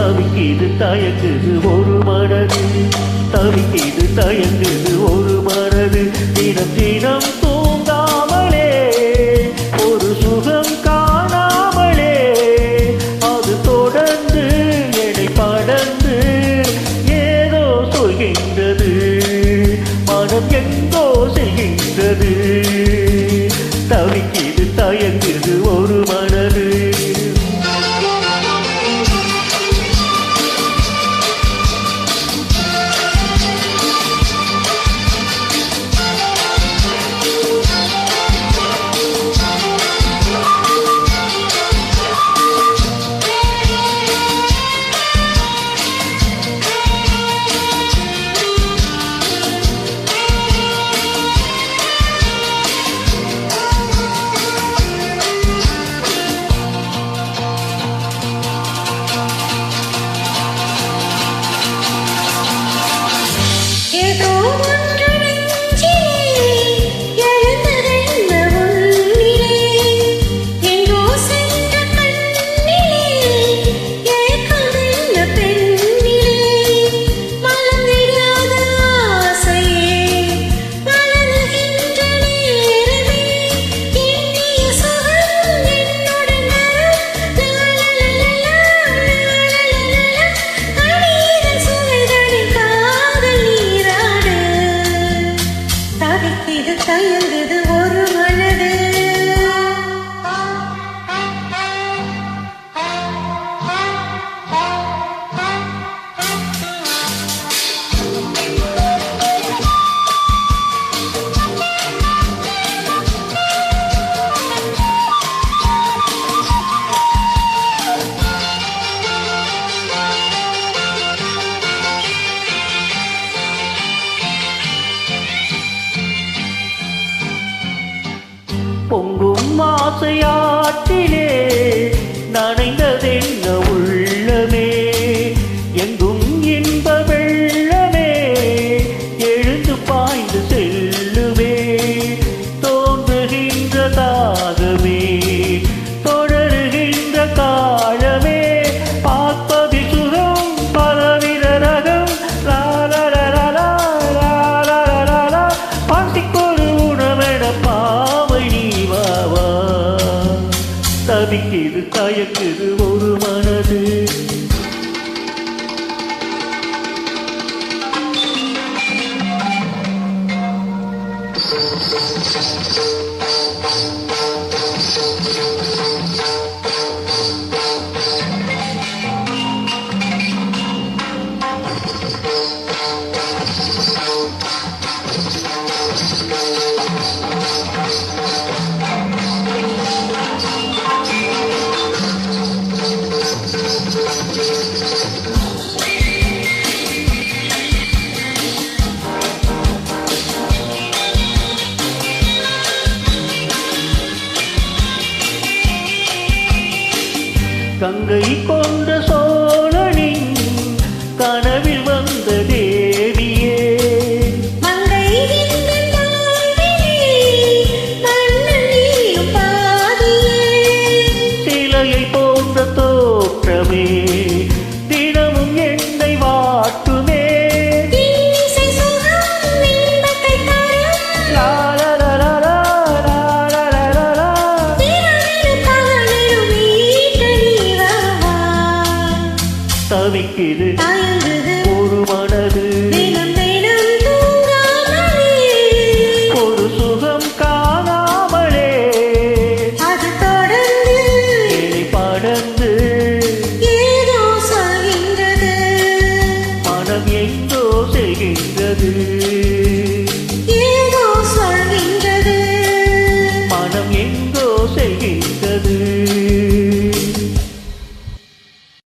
தவிக்கிது தயங்குது ஒரு மனது, தவிக்கிது தயங்குது ஒரு மனது. தினம் தினம் தூங்காமலே ஒரு சுகம் காணாமலே அது தொடர்ந்து என்னை படர்ந்து ஏதோ சொல்கின்றது, மனம் எங்கோ செய்கின்றது. தவிக்கிது தயங்குது ஒரு மனது. தயங்குது ஒரு மனது. பொங்கும் ஆசையாற்றிலே நனைந்ததென்ன உள்ளமே, எங்கும் இன்ப வெள்ளமே எழுந்து பாய்ந்து செல்லுமே. தோன்றுகின்ற தாகமே தொடருகின்ற காலமே, பார்ப்பது சுகம் பலவித ரகம். பாசிக்கொரு உணவென பாவை நீவாவா. தவிக்கிது தயக்குது ஒரு மனது. கங்கை கொண்ட சோழனின் கனவில் வந்த தேவியே, மங்கை சிலையை போன்ற தோற்றமே தினமும் என்னை வாட்டுமே. தவிக்கிது